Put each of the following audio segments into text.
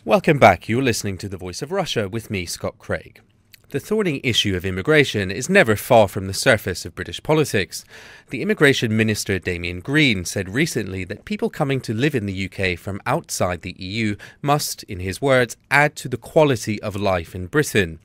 Welcome back. You're listening to The Voice of Russia with me, Scott Craig. The thorny issue of immigration is never far from the surface of British politics. The Immigration Minister Damien Green said recently that people coming to live in the UK from outside the EU must, in his words, add to the quality of life in Britain.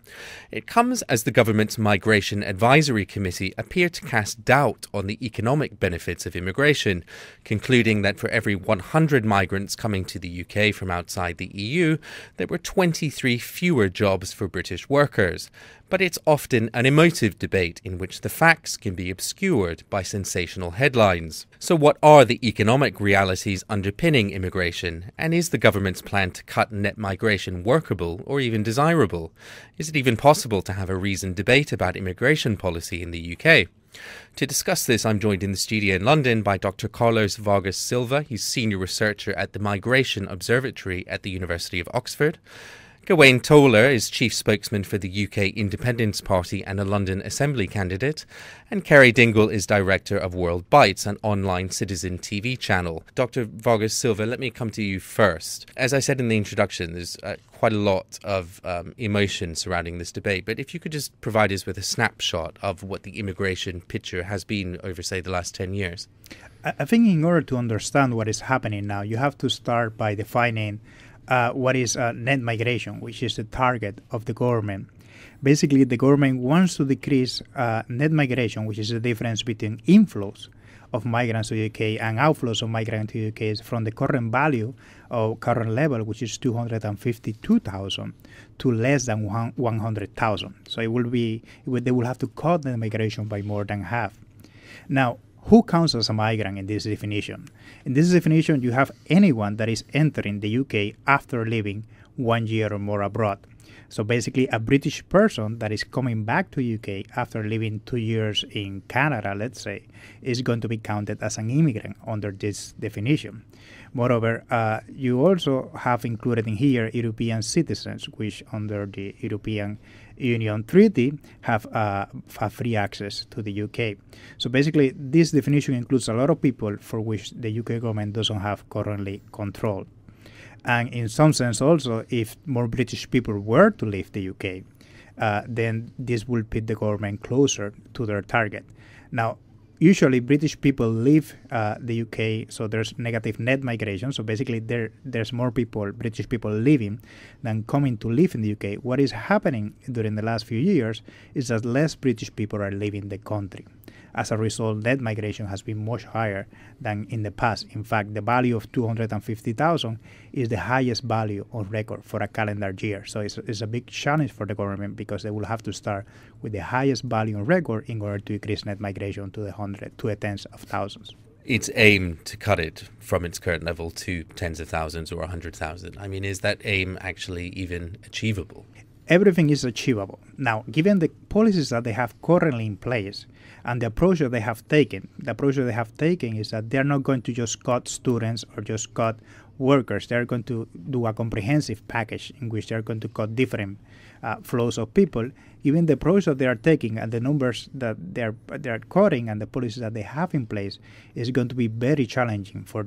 It comes as the government's Migration Advisory Committee appeared to cast doubt on the economic benefits of immigration, concluding that for every 100 migrants coming to the UK from outside the EU, there were 23 fewer jobs for British workers. But it's often an emotive debate in which the facts can be obscured by sensational headlines. So what are the economic realities underpinning immigration? And is the government's plan to cut net migration workable or even desirable? Is it even possible to have a reasoned debate about immigration policy in the UK? To discuss this, I'm joined in the studio in London by Dr Carlos Vargas-Silva. He's Senior Researcher at the Migration Observatory at the University of Oxford. Gawain Towler is Chief Spokesman for the UK Independence Party and a London Assembly candidate. And Ceri Dingle is Director of WorldBytes, an online citizen TV channel. Dr Vargas-Silva, let me come to you first. As I said in the introduction, there's quite a lot of emotion surrounding this debate. But if you could just provide us with a snapshot of what the immigration picture has been over, say, the last 10 years. I think in order to understand what is happening now, you have to start by defining what is net migration, which is the target of the government. Basically, the government wants to decrease net migration, which is the difference between inflows of migrants to the UK and outflows of migrants to the UK from the current value or current level, which is 252,000, to less than 100,000. So they will have to cut the migration by more than half. Now, who counts as a migrant in this definition? In this definition, you have anyone that is entering the UK after living 1 year or more abroad. So basically, a British person that is coming back to UK after living 2 years in Canada, let's say, is going to be counted as an immigrant under this definition. Moreover, you also have included in here European citizens, which under the European Union Treaty have free access to the UK. So basically, this definition includes a lot of people for which the UK government doesn't have currently control. And in some sense also, if more British people were to leave the UK, then this will put the government closer to their target. Now, usually British people leave the UK, so there's negative net migration. So basically there's more people, British people leaving than coming to live in the UK. What is happening during the last few years is that less British people are leaving the country. As a result, net migration has been much higher than in the past. In fact, the value of 250,000 is the highest value on record for a calendar year. So it's a big challenge for the government because they will have to start with the highest value on record in order to increase net migration to the tens of thousands. It's aimed to cut it from its current level to tens of thousands or 100,000. I mean, is that aim actually even achievable? Everything is achievable. Now, given the policies that they have currently in place and the approach that they have taken, is that they're not going to just cut students or just cut workers. They're going to do a comprehensive package in which they're going to cut different flows of people. Given the approach that they are taking and the numbers that they're cutting and the policies that they have in place, is going to be very challenging for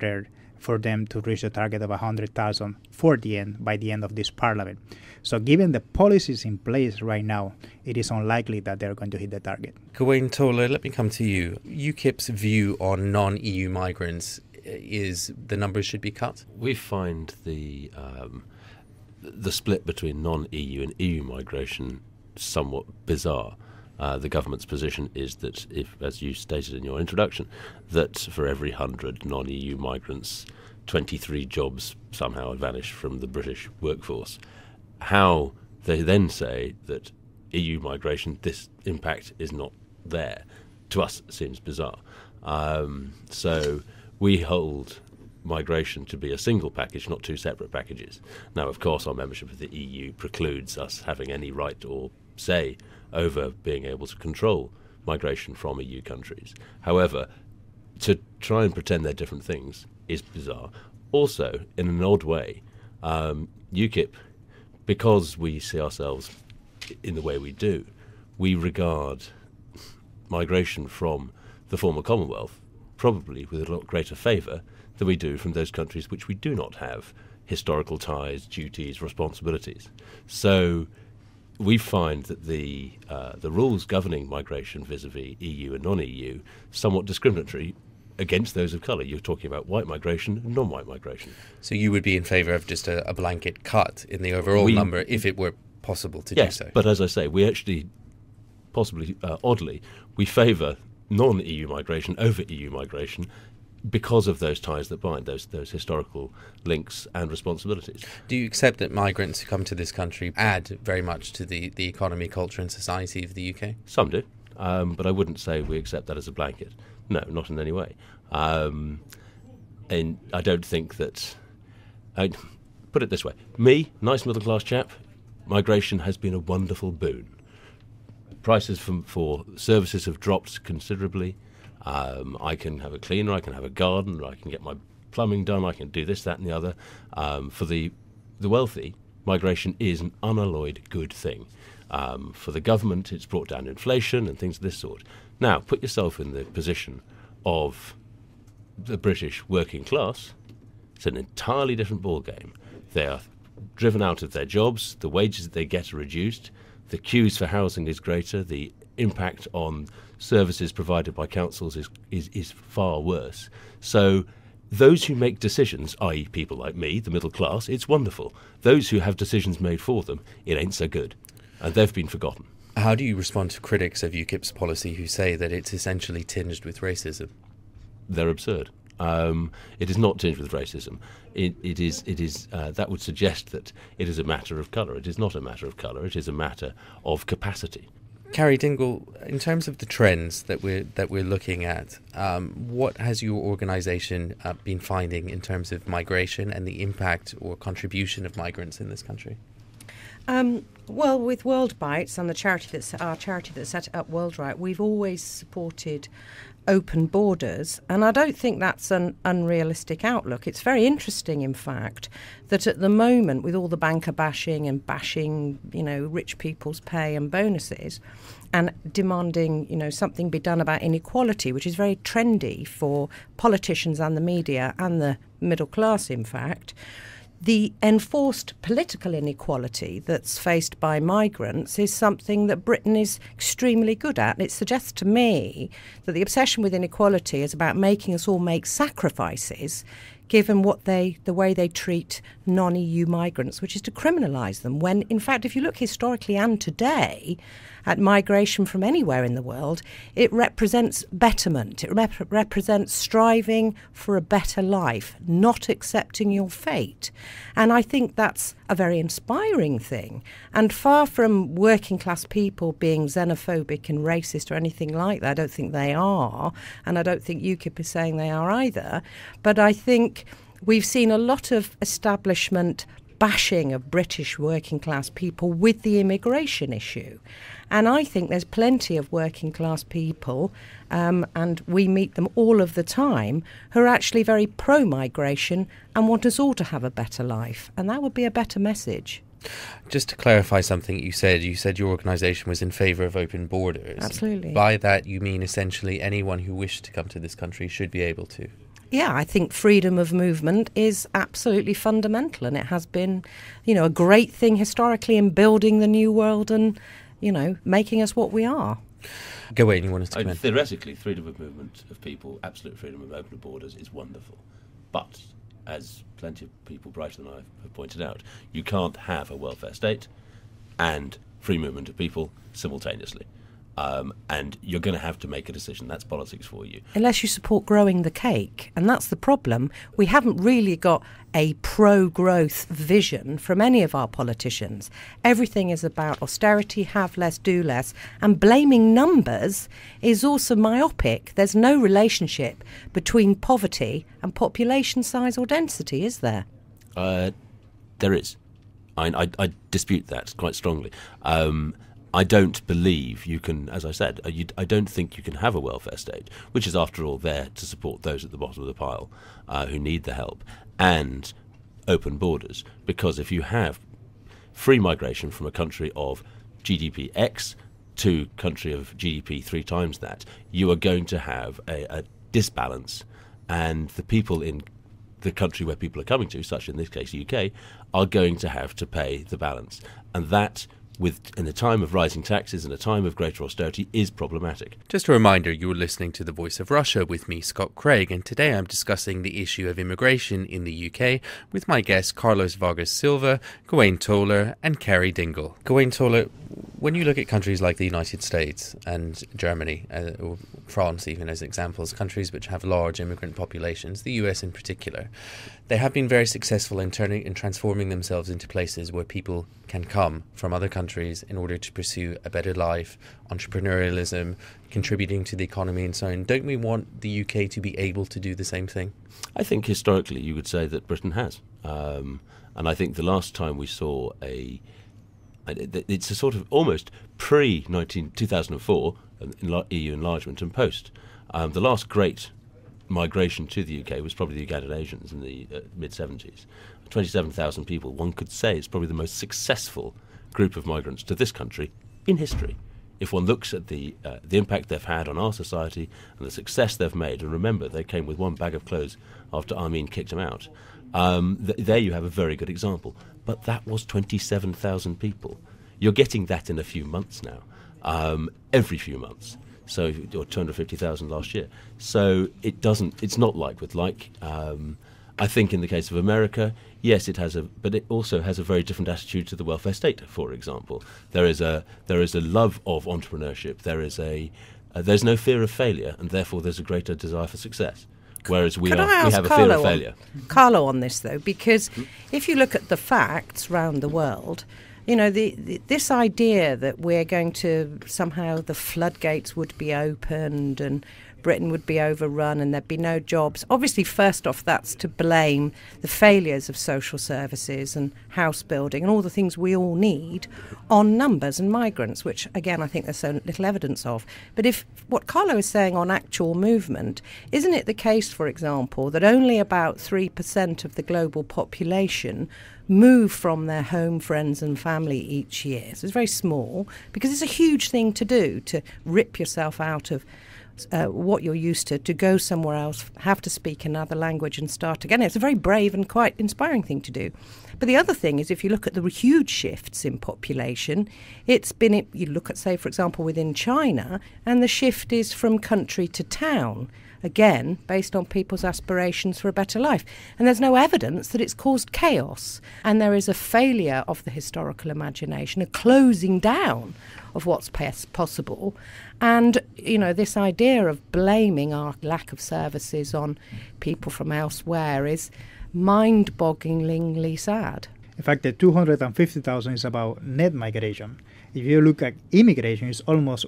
them to reach the target of 100,000 by the end of this parliament. So given the policies in place right now, it is unlikely that they're going to hit the target. Gawain Towler, let me come to you. UKIP's view on non-EU migrants is the numbers should be cut? We find the split between non-EU and EU migration somewhat bizarre. The government's position is that if, as you stated in your introduction, that for every 100 non-EU migrants, 23 jobs somehow had vanished from the British workforce. How they then say that EU migration, this impact is not there, to us seems bizarre. So we hold migration to be a single package, not two separate packages. Now, of course, our membership of the EU precludes us having any right or say over being able to control migration from EU countries. However, to try and pretend they're different things is bizarre. Also, in an odd way, UKIP, because we see ourselves in the way we do, we regard migration from the former Commonwealth probably with a lot greater favour than we do from those countries which we do not have historical ties, duties, responsibilities. So we find that the rules governing migration vis-a-vis EU and non-EU somewhat discriminatory against those of colour. You're talking about white migration and non-white migration. So you would be in favour of just a blanket cut in the overall number if it were possible to do so? Yes, but as I say, we actually, possibly oddly, we favour non-EU migration over EU migration because of those ties that bind, those historical links and responsibilities. Do you accept that migrants who come to this country add very much to the economy, culture and society of the UK? Some do, but I wouldn't say we accept that as a blanket. No, not in any way. And I don't think that... I'd put it this way. Me, nice middle-class chap, migration has been a wonderful boon. Prices for services have dropped considerably. I can have a cleaner, I can have a garden, I can get my plumbing done, I can do this, that and the other. For the wealthy, migration is an unalloyed good thing. For the government, it's brought down inflation and things of this sort. Now, put yourself in the position of the British working class. It's an entirely different ballgame. They are driven out of their jobs, the wages that they get are reduced, the queues for housing is greater, the impact on services provided by councils is far worse. So those who make decisions, i.e. people like me, the middle class, it's wonderful. Those who have decisions made for them, it ain't so good. And they've been forgotten. How do you respond to critics of UKIP's policy who say that it's essentially tinged with racism? They're absurd. It is not tinged with racism. It is. That would suggest that it is a matter of colour. It is not a matter of colour. It is a matter of capacity. Ceri Dingle, in terms of the trends that we're looking at, what has your organisation been finding in terms of migration and the impact or contribution of migrants in this country? Well, with WorldBytes and our charity that set up WorldRight, we've always supported open borders, and I don't think that's an unrealistic outlook. It's very interesting, in fact, that at the moment, with all the banker bashing and bashing, rich people's pay and bonuses, and demanding, something be done about inequality, which is very trendy for politicians and the media and the middle class, in fact, the enforced political inequality that's faced by migrants is something that Britain is extremely good at. And it suggests to me that the obsession with inequality is about making us all make sacrifices given the way they treat non-EU migrants, which is to criminalise them, when, in fact, if you look historically and today at migration from anywhere in the world, it represents betterment. It represents striving for a better life, not accepting your fate. And I think that's a very inspiring thing. And far from working class people being xenophobic and racist or anything like that, I don't think they are. And I don't think UKIP is saying they are either. But I think we've seen a lot of establishment bashing of British working class people with the immigration issue. And I think there's plenty of working class people, and we meet them all of the time, who are actually very pro-migration and want us all to have a better life. And that would be a better message. Just to clarify something you said your organisation was in favour of open borders. Absolutely. By that you mean essentially anyone who wished to come to this country should be able to? Yeah, I think freedom of movement is absolutely fundamental, and it has been, a great thing historically in building the new world and, making us what we are. Gawain, you want us to comment? Theoretically, freedom of movement of people, absolute freedom of open borders is wonderful. But, as plenty of people brighter than I have pointed out, you can't have a welfare state and free movement of people simultaneously. And you're going to have to make a decision. That's politics for you. Unless you support growing the cake. And that's the problem. We haven't really got a pro-growth vision from any of our politicians. Everything is about austerity, have less, do less. And blaming numbers is also myopic. There's no relationship between poverty and population size or density, is there? There is. I dispute that quite strongly. I don't believe you can, as I said, I don't think you can have a welfare state, which is, after all, there to support those at the bottom of the pile who need the help, and open borders. Because if you have free migration from a country of GDP X to a country of GDP 3 times that, you are going to have a disbalance, and the people in the country where people are coming to, such in this case UK, are going to have to pay the balance. And that, in a time of rising taxes and a time of greater austerity, is problematic. Just a reminder, you're listening to The Voice of Russia with me, Scott Craig, and today I'm discussing the issue of immigration in the UK with my guests Carlos Vargas-Silva, Gawain Towler and Ceri Dingle. Gawain Towler, when you look at countries like the United States and Germany, or France even as examples, countries which have large immigrant populations, the US in particular, they have been very successful in transforming themselves into places where people can come from other countries in order to pursue a better life, entrepreneurialism, contributing to the economy and so on. Don't we want the UK to be able to do the same thing? I think historically you would say that Britain has. And I think the last time we saw it's a sort of almost pre-2004 EU enlargement and post. The last great migration to the UK was probably the Ugandan Asians in the mid-70s. 27,000 people, one could say, is probably the most successful group of migrants to this country in history. If one looks at the impact they've had on our society and the success they've made, and remember, they came with one bag of clothes after Amin kicked them out, there you have a very good example. But that was 27,000 people. You're getting that in a few months now, every few months. So, or 250,000 last year. So it's not like with like. I think in the case of America, yes, but it also has a very different attitude to the welfare state. For example, there is a love of entrepreneurship. There's no fear of failure, and therefore there's a greater desire for success. Whereas we have a fear of failure. Carlo on this though, because if you look at the facts around the world, you know, this idea that we're going to somehow the floodgates would be opened and Britain would be overrun and there'd be no jobs. Obviously, first off, that's to blame the failures of social services and house building and all the things we all need on numbers and migrants, which, again, I think there's so little evidence of. But if what Carlo is saying on actual movement, isn't it the case, for example, that only about 3% of the global population move from their home, friends and family each year? So it's very small, because it's a huge thing to do, to rip yourself out of what you're used to go somewhere else, have to speak another language and start again. It's a very brave and quite inspiring thing to do. But the other thing is, if you look at the huge shifts in population, you look at, say, for example, within China, and the shift is from country to town, again, based on people's aspirations for a better life. And there's no evidence that it's caused chaos. And there is a failure of the historical imagination, a closing down of what's possible. And, you know, this idea of blaming our lack of services on people from elsewhere is mind-bogglingly sad. In fact, the 250,000 is about net migration. If you look at immigration,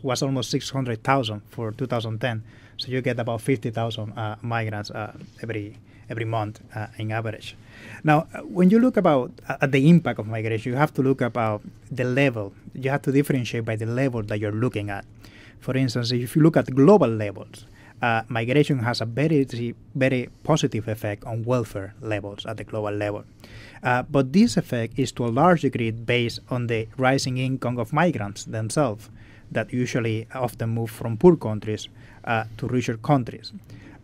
was almost 600,000 for 2010. So you get about 50,000 migrants every month in average. Now, when you look at the impact of migration, you have to look about the level. You have to differentiate by the level that you're looking at. For instance, if you look at global levels, migration has a very, very positive effect on welfare levels at the global level. But this effect is to a large degree based on the rising income of migrants themselves, that usually often move from poor countries to richer countries.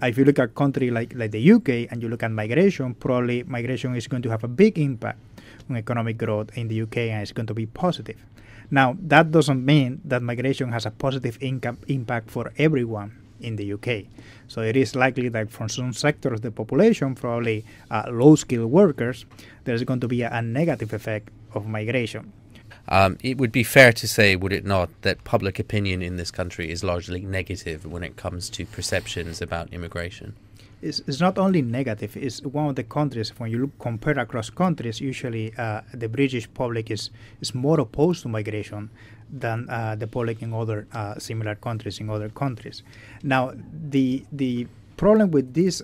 If you look at a country like the UK and you look at migration, probably migration is going to have a big impact on economic growth in the UK, and it's going to be positive. Now, that doesn't mean that migration has a positive impact for everyone in the UK. So it is likely that for some sectors of the population, probably low-skilled workers, there's going to be a negative effect of migration. It would be fair to say, would it not, that public opinion in this country is largely negative when it comes to perceptions about immigration? It's not only negative. It's one of the countries, when you compare across countries, usually the British public is more opposed to migration than the public in other similar countries in other countries. Now, the problem with these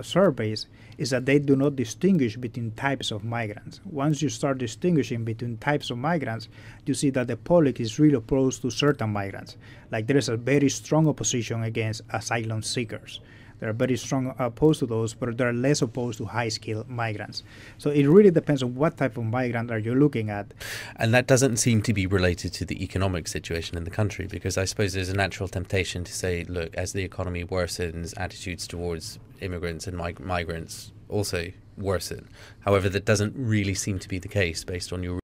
surveys is that they do not distinguish between types of migrants. Once you start distinguishing between types of migrants, you see that the public is really opposed to certain migrants. Like there is a very strong opposition against asylum seekers. They're very strong opposed to those, but they're less opposed to high-skilled migrants. So it really depends on what type of migrant are you looking at. And that doesn't seem to be related to the economic situation in the country, because I suppose there's a natural temptation to say, look, as the economy worsens, attitudes towards immigrants and migrants also worsen. However, that doesn't really seem to be the case based on your